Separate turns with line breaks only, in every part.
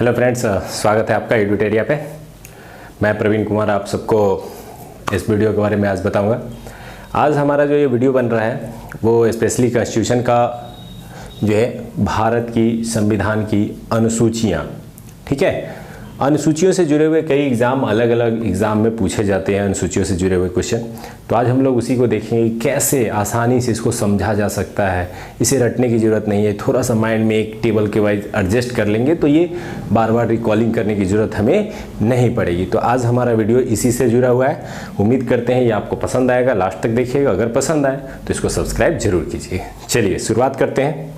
Hello friends, स्वागत है आपका एडुटेरिया पे। मैं प्रवीण कुमार आप सबको इस वीडियो के बारे में आज बताऊंगा। आज हमारा जो ये वीडियो बन रहा है वो स्पेशली कॉन्स्टिट्यूशन का जो है भारत की संविधान की अनुसूचियाँ, ठीक है। अनुसूचियों से जुड़े हुए कई एग्ज़ाम अलग अलग एग्ज़ाम में पूछे जाते हैं, अनुसूचियों से जुड़े हुए क्वेश्चन। तो आज हम लोग उसी को देखेंगे कैसे आसानी से इसको समझा जा सकता है। इसे रटने की ज़रूरत नहीं है, थोड़ा सा माइंड में एक टेबल के वाइज एडजस्ट कर लेंगे तो ये बार बार रिकॉलिंग करने की ज़रूरत हमें नहीं पड़ेगी। तो आज हमारा वीडियो इसी से जुड़ा हुआ है। उम्मीद करते हैं ये आपको पसंद आएगा, लास्ट तक देखिएगा। अगर पसंद आए तो इसको सब्सक्राइब जरूर कीजिए। चलिए शुरुआत करते हैं।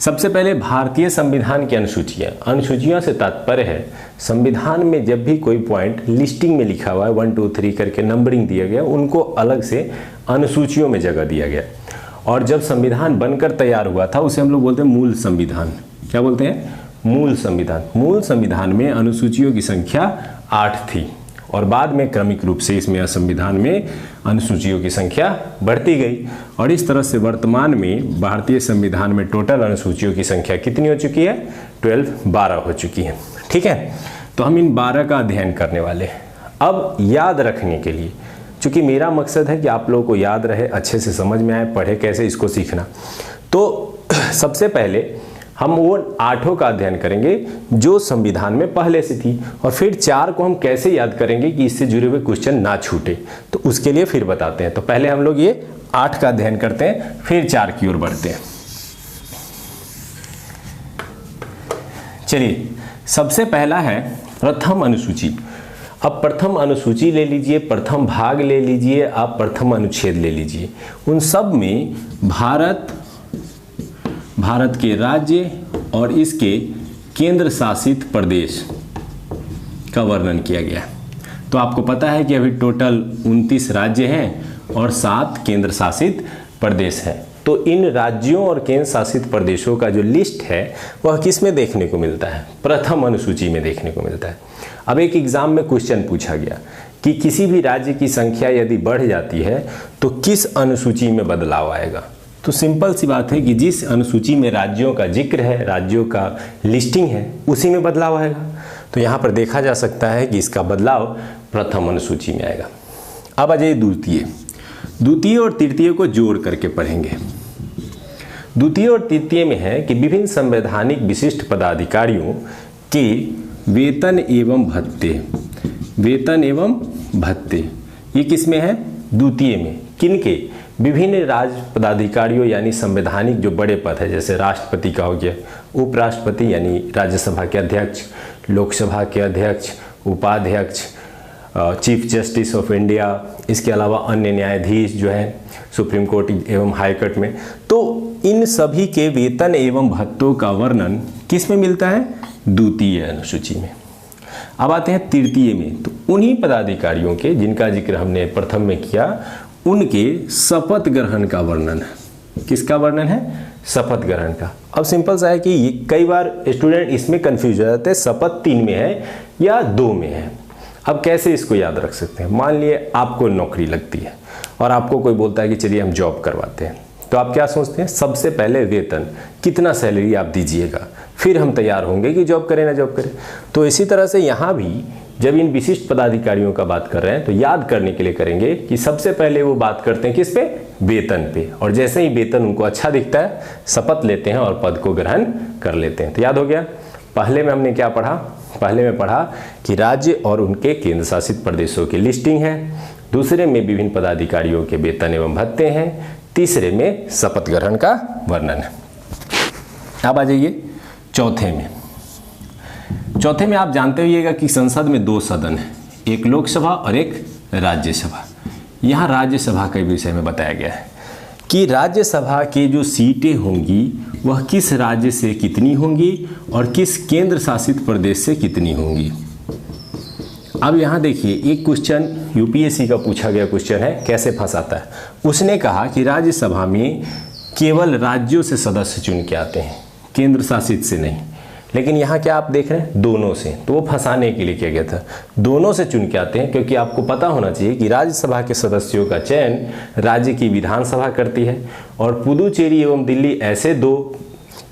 सबसे पहले भारतीय संविधान की अनुसूचियाँ। अनुसूचियों से तात्पर्य है संविधान में जब भी कोई पॉइंट लिस्टिंग में लिखा हुआ है 1 2 3 करके नंबरिंग दिया गया, उनको अलग से अनुसूचियों में जगह दिया गया। और जब संविधान बनकर तैयार हुआ था उसे हम लोग बोलते हैं मूल संविधान। क्या बोलते हैं? मूल संविधान। मूल संविधान में अनुसूचियों की संख्या 8 थी और बाद में क्रमिक रूप से इसमें संविधान में अनुसूचियों की संख्या बढ़ती गई और इस तरह से वर्तमान में भारतीय संविधान में टोटल अनुसूचियों की संख्या कितनी हो चुकी है? 12 हो चुकी है, ठीक है। तो हम इन 12 का अध्ययन करने वाले हैं। अब याद रखने के लिए, चूंकि मेरा मकसद है कि आप लोगों को याद रहे, अच्छे से समझ में आए, पढ़े कैसे, इसको सीखना। तो सबसे पहले हम वो 8 का अध्ययन करेंगे जो संविधान में पहले से थी और फिर 4 को हम कैसे याद करेंगे कि इससे जुड़े हुए क्वेश्चन ना छूटे, तो उसके लिए फिर बताते हैं। तो पहले हम लोग ये 8 का अध्ययन करते हैं, फिर 4 की ओर बढ़ते हैं। चलिए, सबसे पहला है प्रथम अनुसूची। अब प्रथम अनुसूची ले लीजिए, प्रथम भाग ले लीजिए, आप प्रथम अनुच्छेद ले लीजिए। उन सब में भारत के राज्य और इसके केंद्र शासित प्रदेश का वर्णन किया गया। तो आपको पता है कि अभी टोटल 29 राज्य हैं और 7 केंद्र शासित प्रदेश हैं। तो इन राज्यों और केंद्र शासित प्रदेशों का जो लिस्ट है वह किस में देखने को मिलता है? प्रथम अनुसूची में देखने को मिलता है। अब एक एग्जाम में क्वेश्चन पूछा गया कि किसी भी राज्य की संख्या यदि बढ़ जाती है तो किस अनुसूची में बदलाव आएगा? तो सिंपल सी बात है कि जिस अनुसूची में राज्यों का जिक्र है, राज्यों का लिस्टिंग है, उसी में बदलाव आएगा। तो यहाँ पर देखा जा सकता है कि इसका बदलाव प्रथम अनुसूची में आएगा। अब आ जाइए द्वितीय और तृतीय को जोड़ करके पढ़ेंगे। द्वितीय और तृतीय में है कि विभिन्न संवैधानिक विशिष्ट पदाधिकारियों के वेतन एवं भत्ते, ये किस में है? द्वितीय में। किनके? विभिन्न राज्य पदाधिकारियों यानी संवैधानिक जो बड़े पद है, जैसे राष्ट्रपति का हो गया, उपराष्ट्रपति यानी राज्यसभा के अध्यक्ष, लोकसभा के अध्यक्ष, उपाध्यक्ष, चीफ जस्टिस ऑफ इंडिया, इसके अलावा अन्य न्यायाधीश जो है सुप्रीम कोर्ट एवं हाई कोर्ट में। तो इन सभी के वेतन एवं भत्तों का वर्णन किस में मिलता है? द्वितीय अनुसूची में। अब आते हैं तृतीय में। तो उन्हीं पदाधिकारियों के जिनका जिक्र हमने प्रथम में किया, उनके शपथ ग्रहण का वर्णन है। किसका वर्णन है? शपथ ग्रहण का। अब सिंपल सा है कि ये कई बार स्टूडेंट इसमें कंफ्यूज हो जाते हैं, शपथ 3 में है या 2 में है। अब कैसे इसको याद रख सकते हैं? मान लिए आपको नौकरी लगती है और आपको कोई बोलता है कि चलिए हम जॉब करवाते हैं, तो आप क्या सोचते हैं? सबसे पहले वेतन, कितना सैलरी आप दीजिएगा, फिर हम तैयार होंगे कि जॉब करें ना जॉब करें। तो इसी तरह से यहाँ भी जब इन विशिष्ट पदाधिकारियों का बात कर रहे हैं तो याद करने के लिए करेंगे कि सबसे पहले वो बात करते हैं किस पे? वेतन पे। और जैसे ही वेतन उनको अच्छा दिखता है, शपथ लेते हैं और पद को ग्रहण कर लेते हैं। तो याद हो गया। पहले में हमने क्या पढ़ा? पहले में पढ़ा कि राज्य और उनके केंद्र शासित प्रदेशों की लिस्टिंग है, दूसरे में विभिन्न पदाधिकारियों के वेतन एवं भत्ते हैं, तीसरे में शपथ ग्रहण का वर्णन है। अब आ जाइए चौथे में। चौथे में आप जानते होइएगा कि संसद में 2 सदन है, एक लोकसभा और एक राज्यसभा। यहाँ राज्यसभा के विषय में बताया गया है कि राज्यसभा के जो सीटें होंगी वह किस राज्य से कितनी होंगी और किस केंद्र शासित प्रदेश से कितनी होंगी। अब यहाँ देखिए, एक क्वेश्चन यूपीएससी का पूछा गया क्वेश्चन है, कैसे फंसाता है। उसने कहा कि राज्यसभा में केवल राज्यों से सदस्य चुन के आते हैं, केंद्र शासित से नहीं। लेकिन यहाँ क्या आप देख रहे हैं? दोनों से। तो वो फंसाने के लिए किया गया था, दोनों से चुन के आते हैं, क्योंकि आपको पता होना चाहिए कि राज्यसभा के सदस्यों का चयन राज्य की विधानसभा करती है और पुदुचेरी एवं दिल्ली ऐसे 2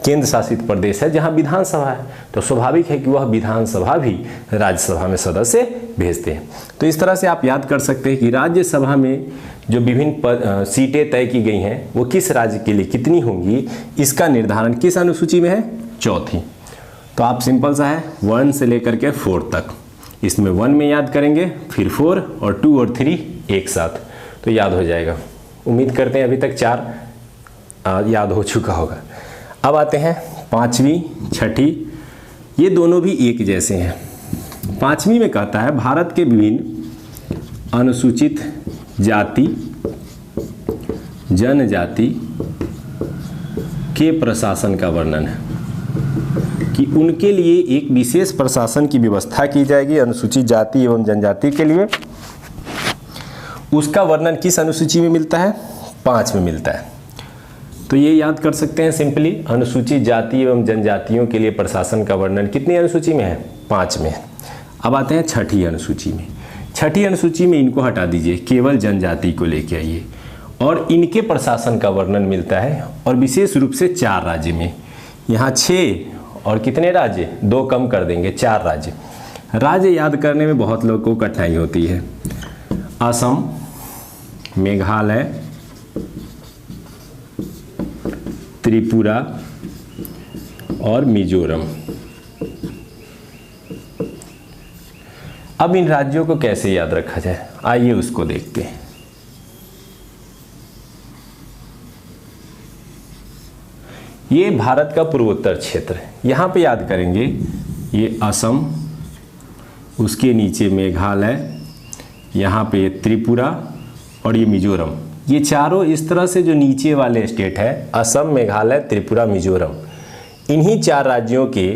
केंद्र शासित प्रदेश है जहां विधानसभा है, तो स्वाभाविक है कि वह विधानसभा भी राज्यसभा में सदस्य भेजते हैं। तो इस तरह से आप याद कर सकते हैं कि राज्यसभा में जो विभिन्न सीटें तय की गई हैं वो किस राज्य के लिए कितनी होंगी, इसका निर्धारण किस अनुसूची में है, चौथी। तो आप सिंपल सा है 1 से लेकर के 4 तक, इसमें 1 में याद करेंगे, फिर 4 और 2 और 3 एक साथ, तो याद हो जाएगा। उम्मीद करते हैं अभी तक 4 याद हो चुका होगा। अब आते हैं 5वीं 6ठी, ये दोनों भी एक जैसे हैं। 5वीं में कहता है भारत के विभिन्न अनुसूचित जाति जनजाति के प्रशासन का वर्णन है, कि उनके लिए एक विशेष प्रशासन की व्यवस्था की जाएगी अनुसूचित जाति एवं जनजाति के लिए। उसका वर्णन किस अनुसूची में मिलता है, 5 में मिलता है। तो ये याद कर सकते हैं सिंपली, अनुसूचित जाति एवं जनजातियों के लिए प्रशासन का वर्णन कितनी अनुसूची में है, 5 में। अब आते हैं 6ठी अनुसूची में। 6ठी अनुसूची में इनको हटा दीजिए, केवल जनजाति को लेके आइए, और इनके प्रशासन का वर्णन मिलता है, और विशेष रूप से 4 राज्य में। यहाँ 6 और कितने राज्य, 2 कम कर देंगे, 4 राज्य। राज्य याद करने में बहुत लोगों को कठिनाई होती है। असम, मेघालय, त्रिपुरा और मिजोरम। अब इन राज्यों को कैसे याद रखा जाए, आइए उसको देखते हैं। ये भारत का पूर्वोत्तर क्षेत्र है, यहाँ पे याद करेंगे ये असम, उसके नीचे मेघालय, यहाँ पे त्रिपुरा और ये मिजोरम। ये चारों इस तरह से जो नीचे वाले स्टेट है, असम, मेघालय, त्रिपुरा, मिजोरम, इन्हीं 4 राज्यों के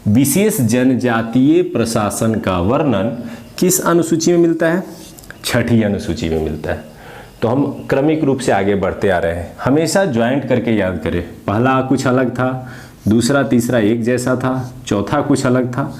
विशेष जनजातीय प्रशासन का वर्णन किस अनुसूची में मिलता है, 6ठी अनुसूची में मिलता है। तो हम क्रमिक रूप से आगे बढ़ते आ रहे हैं, हमेशा ज्वाइंट करके याद करें। पहला कुछ अलग था, दूसरा तीसरा एक जैसा था, चौथा कुछ अलग था,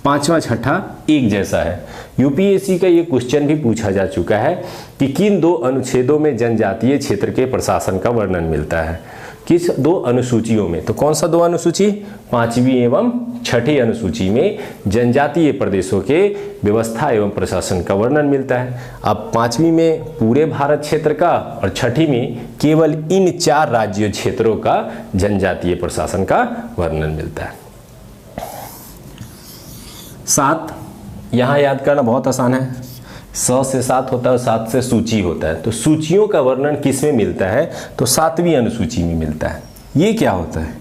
5वां 6ठा एक जैसा है। यूपीएससी का ये क्वेश्चन भी पूछा जा चुका है कि किन 2 अनुच्छेदों में जनजातीय क्षेत्र के प्रशासन का वर्णन मिलता है, किस 2 अनुसूचियों में। तो कौन सा 2 अनुसूची, 5वीं एवं 6ठी अनुसूची में जनजातीय प्रदेशों के व्यवस्था एवं प्रशासन का वर्णन मिलता है। अब 5वीं में पूरे भारत क्षेत्र का, और 6ठी में केवल इन 4 राज्य क्षेत्रों का जनजातीय प्रशासन का वर्णन मिलता है। 7 यहाँ याद करना बहुत आसान है, 100 से 7 होता है और 7 से सूची होता है। तो सूचियों का वर्णन किस में मिलता है, तो 7वीं अनुसूची में मिलता है। ये क्या होता है,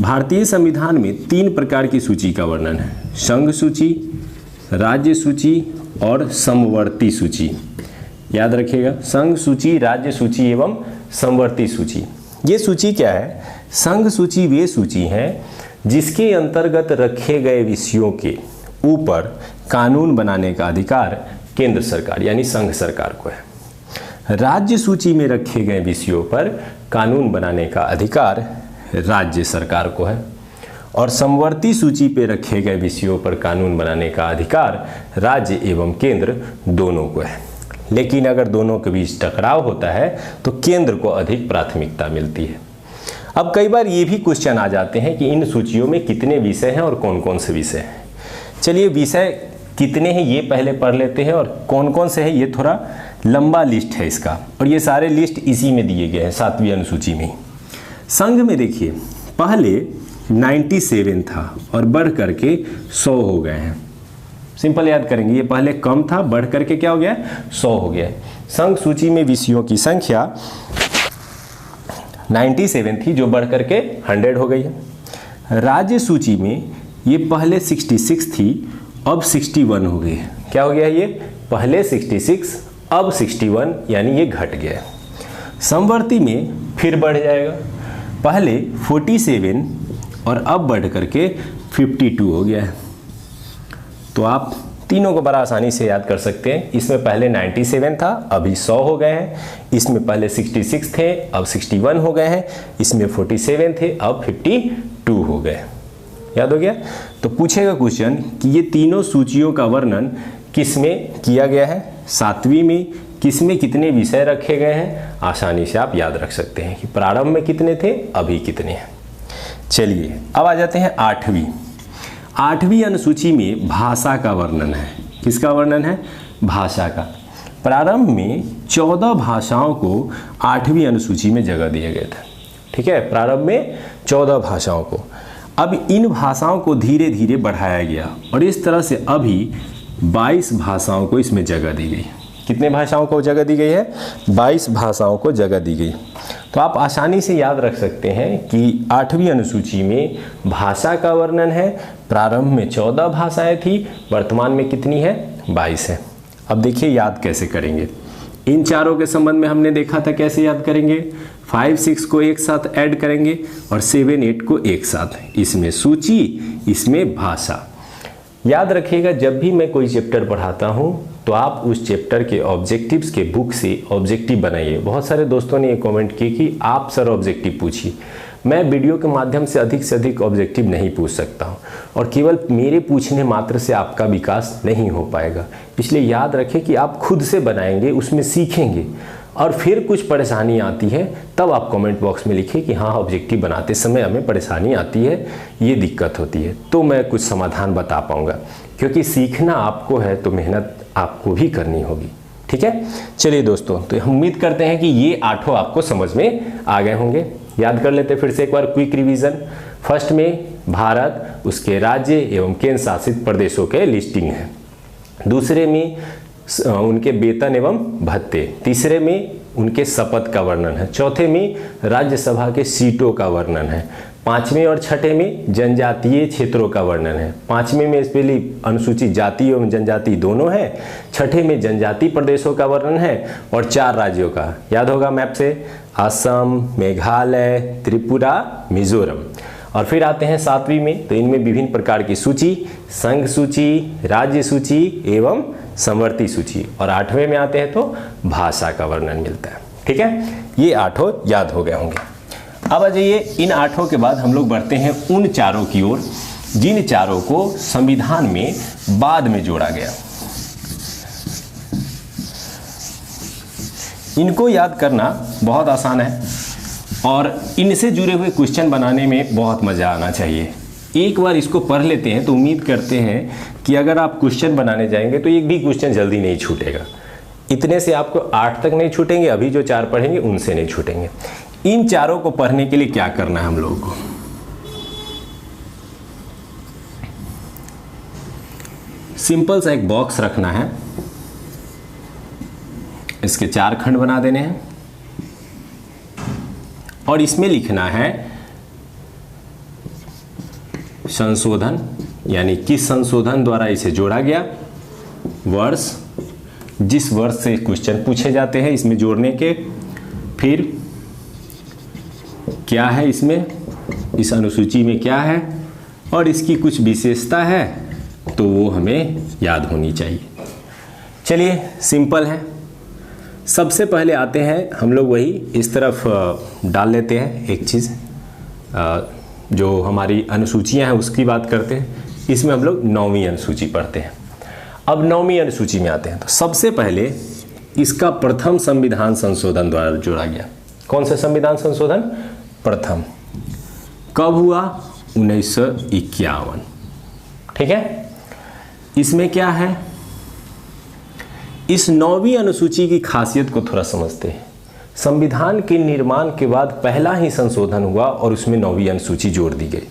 भारतीय संविधान में 3 प्रकार की सूची का वर्णन है, संघ सूची, राज्य सूची और समवर्ती सूची। याद रखिएगा, संघ सूची, राज्य सूची एवं समवर्ती सूची। ये सूची क्या है, संघ सूची वे सूची हैं जिसके अंतर्गत रखे गए विषयों के ऊपर कानून बनाने का अधिकार केंद्र सरकार यानी संघ सरकार को है। राज्य सूची में रखे गए विषयों पर कानून बनाने का अधिकार राज्य सरकार को है, और समवर्ती सूची पे रखे गए विषयों पर कानून बनाने का अधिकार राज्य एवं केंद्र दोनों को है। लेकिन अगर दोनों के बीच टकराव होता है तो केंद्र को अधिक प्राथमिकता मिलती है। अब कई बार ये भी क्वेश्चन आ जाते हैं कि इन सूचियों में कितने विषय हैं और कौन कौन से विषय हैं। चलिए विषय कितने हैं ये पहले पढ़ लेते हैं, और कौन कौन से हैं ये थोड़ा लंबा लिस्ट है इसका, और ये सारे लिस्ट इसी में दिए गए हैं 7वीं अनुसूची में। संघ में देखिए पहले 97 था और बढ़ करके 100 हो गए हैं। सिंपल याद करेंगे, ये पहले कम था, बढ़ करके क्या हो गया, 100 हो गया। संघ सूची में विषयों की संख्या 97 थी जो बढ़ करके 100 हो गई है। राज्य सूची में ये पहले 66 थी, अब 61 हो गई। क्या हो गया, ये पहले 66 अब 61, यानी ये घट गया। समवर्ती में फिर बढ़ जाएगा, पहले 47 और अब बढ़ करके 52 हो गया है। तो आप तीनों को बड़ा आसानी से याद कर सकते हैं। इसमें पहले 97 था, अभी 100 हो गए हैं। इसमें पहले 66 थे, अब 61 हो गए हैं। इसमें 47 थे, अब 52 हो गए। याद हो गया। तो पूछेगा क्वेश्चन कि ये तीनों सूचियों का वर्णन किस में किया गया है, 7वीं में। किस में कितने विषय रखे गए हैं, आसानी से आप याद रख सकते हैं कि प्रारंभ में कितने थे, अभी कितने हैं। चलिए अब आ जाते हैं आठवीं अनुसूची में भाषा का वर्णन है। किसका वर्णन है? भाषा का। प्रारंभ में 14 भाषाओं को 8वीं अनुसूची में जगह दिए गए थे। ठीक है, प्रारंभ में 14 भाषाओं को। अब इन भाषाओं को धीरे धीरे बढ़ाया गया और इस तरह से अभी 22 भाषाओं को इसमें जगह दी गई। कितने भाषाओं को जगह दी गई है? 22 भाषाओं को जगह दी गई। तो आप आसानी से याद रख सकते हैं कि 8वीं अनुसूची में भाषा का वर्णन है। प्रारंभ में 14 भाषाएं थी, वर्तमान में कितनी है? 22 है। अब देखिए याद कैसे करेंगे। इन चारों के संबंध में हमने देखा था कैसे याद करेंगे। 5, 6 को एक साथ ऐड करेंगे और 7, 8 को एक साथ। इसमें सूची, इसमें भाषा। याद रखिएगा, जब भी मैं कोई चैप्टर पढ़ाता हूँ तो आप उस चैप्टर के ऑब्जेक्टिव्स के बुक से ऑब्जेक्टिव बनाइए। बहुत सारे दोस्तों ने ये कमेंट किए कि आप सर ऑब्जेक्टिव पूछिए। मैं वीडियो के माध्यम से अधिक ऑब्जेक्टिव नहीं पूछ सकता हूँ और केवल मेरे पूछने मात्र से आपका विकास नहीं हो पाएगा। इसलिए याद रखें कि आप खुद से बनाएंगे, उसमें सीखेंगे और फिर कुछ परेशानी आती है तब आप कमेंट बॉक्स में लिखिए कि हाँ ऑब्जेक्टिव बनाते समय हमें परेशानी आती है, ये दिक्कत होती है, तो मैं कुछ समाधान बता पाऊँगा। क्योंकि सीखना आपको है तो मेहनत आपको भी करनी होगी। ठीक है, चलिए दोस्तों, तो हम उम्मीद करते हैं कि ये 8 आपको समझ में आ गए होंगे। याद कर लेते फिर से एक बार क्विक रिवीजन। फर्स्ट में भारत, उसके राज्य एवं केंद्र शासित प्रदेशों के लिस्टिंग है। दूसरे में उनके वेतन एवं भत्ते। तीसरे में उनके शपथ का वर्णन है। चौथे में राज्यसभा के सीटों का वर्णन है। 5वें और 6ठे में जनजातीय क्षेत्रों का वर्णन है। 5वें में स्पेशली अनुसूचित जाति एवं जनजाति दोनों है। 6ठे में जनजाति प्रदेशों का वर्णन है और 4 राज्यों का, याद होगा मैप से, असम, मेघालय, त्रिपुरा, मिजोरम। और फिर आते हैं 7वीं में, तो इनमें विभिन्न प्रकार की सूची, संघ सूची, राज्य सूची एवं समवर्ती सूची। और 8वें में आते हैं तो भाषा का वर्णन मिलता है। ठीक है, ये 8 याद हो गए होंगे। अब आ जाइए, इन 8 के बाद हम लोग बढ़ते हैं उन चारों की ओर जिन चारों को संविधान में बाद में जोड़ा गया। इनको याद करना बहुत आसान है और इनसे जुड़े हुए क्वेश्चन बनाने में बहुत मज़ा आना चाहिए। एक बार इसको पढ़ लेते हैं तो उम्मीद करते हैं कि अगर आप क्वेश्चन बनाने जाएंगे तो एक भी क्वेश्चन जल्दी नहीं छूटेगा। इतने से आपको 8 तक नहीं छूटेंगे, अभी जो 4 पढ़ेंगे उनसे नहीं छूटेंगे। इन चारों को पढ़ने के लिए क्या करना है हम लोगों को? सिंपल सा एक बॉक्स रखना है, इसके 4 खंड बना देने हैं और इसमें लिखना है संशोधन, यानी किस संशोधन द्वारा इसे जोड़ा गया, वर्ष, जिस वर्ष से क्वेश्चन पूछे जाते हैं इसमें जोड़ने के, फिर क्या है इसमें, इस अनुसूची में क्या है और इसकी कुछ विशेषता है तो वो हमें याद होनी चाहिए। चलिए सिंपल है। सबसे पहले आते हैं हम लोग वही इस तरफ डाल लेते हैं एक चीज़, जो हमारी अनुसूचियां हैं उसकी बात करते हैं। इसमें हम लोग 9वीं अनुसूची पढ़ते हैं। अब 9वीं अनुसूची में आते हैं तो सबसे पहले इसका प्रथम संविधान संशोधन द्वारा जोड़ा गया। कौन सा संविधान संशोधन? प्रथम। कब हुआ? 1951। ठीक है, इसमें क्या है, इस 9वीं अनुसूची की खासियत को थोड़ा समझते हैं। संविधान के निर्माण के बाद पहला ही संशोधन हुआ और उसमें 9वीं अनुसूची जोड़ दी गई।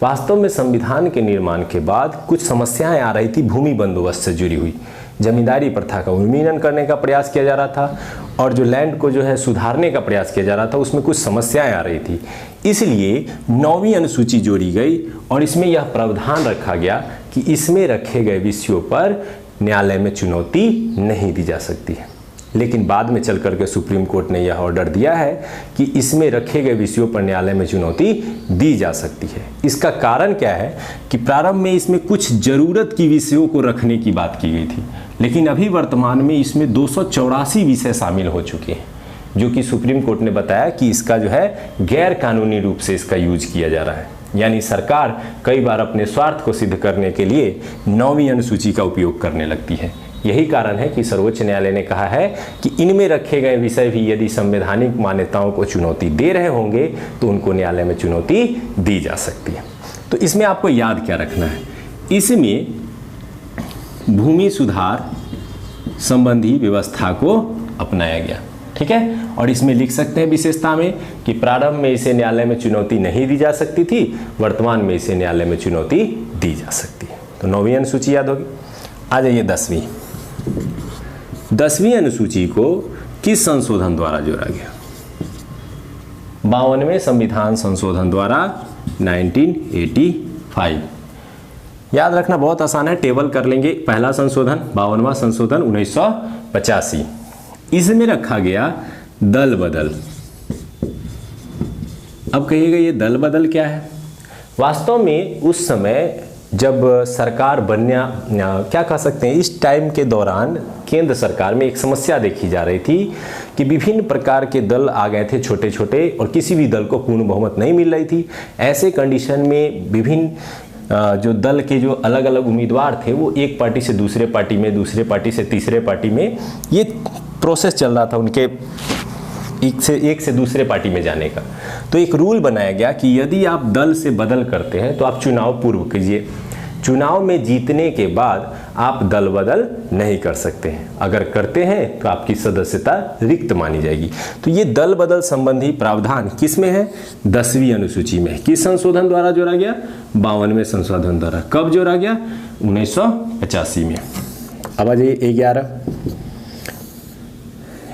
वास्तव में संविधान के निर्माण के बाद कुछ समस्याएं आ रही थी भूमि बंदोबस्त से जुड़ी हुई। जमींदारी प्रथा का उन्मूलन करने का प्रयास किया जा रहा था और जो लैंड को जो है सुधारने का प्रयास किया जा रहा था, उसमें कुछ समस्याएं आ रही थी। इसलिए 9वीं अनुसूची जोड़ी गई और इसमें यह प्रावधान रखा गया कि इसमें रखे गए विषयों पर न्यायालय में चुनौती नहीं दी जा सकती है। लेकिन बाद में चल करके सुप्रीम कोर्ट ने यह ऑर्डर दिया है कि इसमें रखे गए विषयों पर न्यायालय में चुनौती दी जा सकती है। इसका कारण क्या है कि प्रारंभ में इसमें कुछ जरूरत की विषयों को रखने की बात की गई थी, लेकिन अभी वर्तमान में इसमें 284 विषय शामिल हो चुके हैं, जो कि सुप्रीम कोर्ट ने बताया कि इसका जो है गैर कानूनी रूप से इसका यूज किया जा रहा है। यानी सरकार कई बार अपने स्वार्थ को सिद्ध करने के लिए 9वीं अनुसूची का उपयोग करने लगती है। यही कारण है कि सर्वोच्च न्यायालय ने कहा है कि इनमें रखे गए विषय भी यदि संवैधानिक मान्यताओं को चुनौती दे रहे होंगे तो उनको न्यायालय में चुनौती दी जा सकती है। तो इसमें आपको याद क्या रखना है, इसमें भूमि सुधार संबंधी व्यवस्था को अपनाया गया, ठीक है। और इसमें लिख सकते हैं विशेषता में कि प्रारंभ में इसे न्यायालय में चुनौती नहीं दी जा सकती थी, वर्तमान में इसे न्यायालय में चुनौती दी जा सकती है। तो 9वीं अनुसूची याद होगी। आ जाइए 10वीं। 10वीं अनुसूची को किस संशोधन द्वारा जोड़ा गया? 52वें संविधान संशोधन द्वारा 1985। याद रखना बहुत आसान है, टेबल कर लेंगे। पहला संशोधन 52वां संशोधन 1985, इसमें रखा गया दल बदल। अब कहिएगा ये दल बदल क्या है? वास्तव में उस समय जब सरकार बनना, क्या कह सकते हैं, इस टाइम के दौरान केंद्र सरकार में एक समस्या देखी जा रही थी कि विभिन्न प्रकार के दल आ गए थे छोटे छोटे, और किसी भी दल को पूर्ण बहुमत नहीं मिल रही थी। ऐसे कंडीशन में विभिन्न जो दल के जो अलग अलग उम्मीदवार थे वो एक पार्टी से दूसरे पार्टी में, दूसरे पार्टी से तीसरे पार्टी में, ये प्रोसेस चल रहा था उनके एक से दूसरे पार्टी में जाने का। तो एक रूल बनाया गया कि यदि आप दल से बदल करते हैं तो आप चुनाव पूर्व कीजिए, चुनाव में जीतने के बाद आप दल बदल नहीं कर सकते हैं, अगर करते हैं तो आपकी सदस्यता रिक्त मानी जाएगी। तो ये दल बदल संबंधी प्रावधान किस में है? 10वीं अनुसूची में। किस संशोधन द्वारा जोड़ा गया? 52वें संशोधन द्वारा। कब जोड़ा गया? 1985 में। अब आ जाइए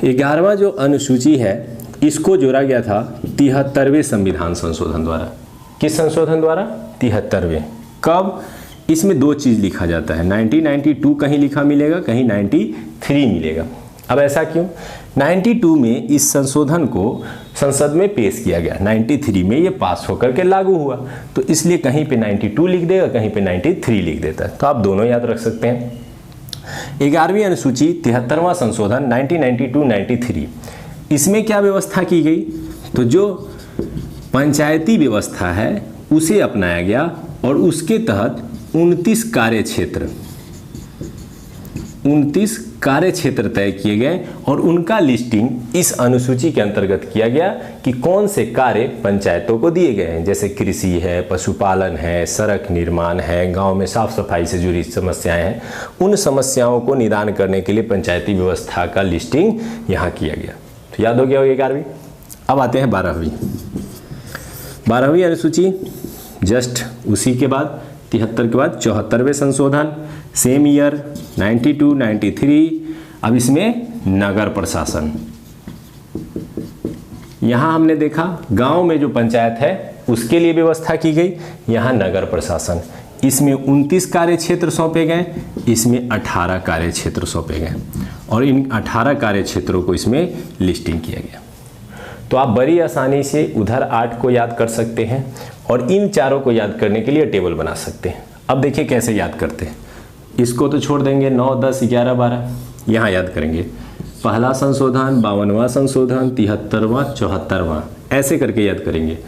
11वां जो अनुसूची है इसको जोड़ा गया था 73वें संविधान संशोधन द्वारा। किस संशोधन द्वारा? 73वें। कब? इसमें दो चीज लिखा जाता है, 1992 कहीं लिखा मिलेगा, कहीं 93 मिलेगा। अब ऐसा क्यों? 92 में इस संशोधन को संसद में पेश किया गया, 93 में ये पास होकर के लागू हुआ, तो इसलिए कहीं पे 92 लिख देगा, कहीं पे 93 लिख देता है। तो आप दोनों याद रख सकते हैं। 11वीं अनुसूची 73वां संशोधन 1992-93, इसमें क्या व्यवस्था की गई? तो जो पंचायती व्यवस्था है उसे अपनाया गया और उसके तहत 29 कार्य क्षेत्र तय किए गए और उनका लिस्टिंग इस अनुसूची के अंतर्गत किया गया कि कौन से कार्य पंचायतों को दिए गए हैं, जैसे कृषि है, पशुपालन है, सड़क निर्माण है, गांव में साफ सफाई से जुड़ी समस्याएं हैं। उन समस्याओं को निदान करने के लिए पंचायती व्यवस्था का लिस्टिंग यहाँ किया गया। तो याद हो गया होगी 11वीं। अब आते हैं 12वीं अनुसूची, जस्ट उसी के बाद 73 के बाद 74वें संशोधन, सेम ईयर 92-93। अब इसमें नगर प्रशासन, यहां हमने देखा गांव में जो पंचायत है उसके लिए व्यवस्था की गई, यहां नगर प्रशासन। इसमें 29 कार्य क्षेत्र सौंपे गए, इसमें 18 कार्य क्षेत्र सौंपे गए और इन 18 कार्य क्षेत्रों को इसमें लिस्टिंग किया गया। तो आप बड़ी आसानी से उधर 8 को याद कर सकते हैं और इन चारों को याद करने के लिए टेबल बना सकते हैं। अब देखिए कैसे याद करते हैं। इसको तो छोड़ देंगे, 9, 10, 11, 12 यहाँ याद करेंगे। पहला संशोधन, 52वां संशोधन, 73वां, 74वां, ऐसे करके याद करेंगे,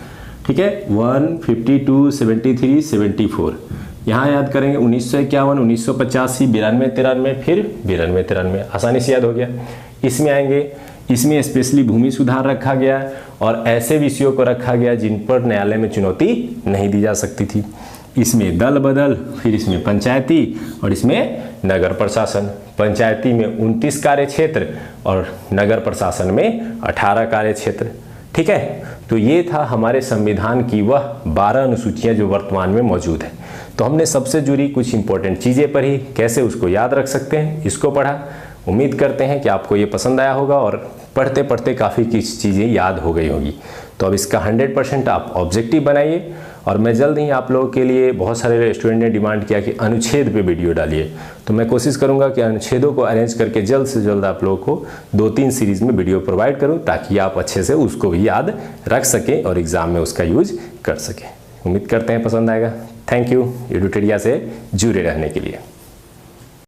ठीक है। 1, 52, 73, 74 यहाँ याद करेंगे। 1951, 1985, 92, 93, फिर 92, 93, आसानी से याद हो गया। इसमें आएंगे, इसमें स्पेशली भूमि सुधार रखा गया और ऐसे विषयों को रखा गया जिन पर न्यायालय में चुनौती नहीं दी जा सकती थी। इसमें दल बदल, फिर इसमें पंचायती और इसमें नगर प्रशासन। पंचायती में 29 कार्य क्षेत्र और नगर प्रशासन में 18 कार्य क्षेत्र, ठीक है। तो ये था हमारे संविधान की वह 12 अनुसूचियां जो वर्तमान में मौजूद है। तो हमने सबसे जुड़ी कुछ इंपॉर्टेंट चीज़ें पढ़ी, कैसे उसको याद रख सकते हैं इसको पढ़ा। उम्मीद करते हैं कि आपको ये पसंद आया होगा और पढ़ते पढ़ते काफ़ी कुछ चीज़ें याद हो गई होंगी। तो अब इसका 100% आप ऑब्जेक्टिव बनाइए और मैं जल्द ही आप लोगों के लिए, बहुत सारे स्टूडेंट ने डिमांड किया कि अनुच्छेद पे वीडियो डालिए, तो मैं कोशिश करूंगा कि अनुच्छेदों को अरेंज करके जल्द से जल्द आप लोगों को 2-3 सीरीज़ में वीडियो प्रोवाइड करूं ताकि आप अच्छे से उसको भी याद रख सकें और एग्ज़ाम में उसका यूज कर सकें। उम्मीद करते हैं पसंद आएगा। थैंक यू एडुटेरिया से जुड़े रहने के लिए।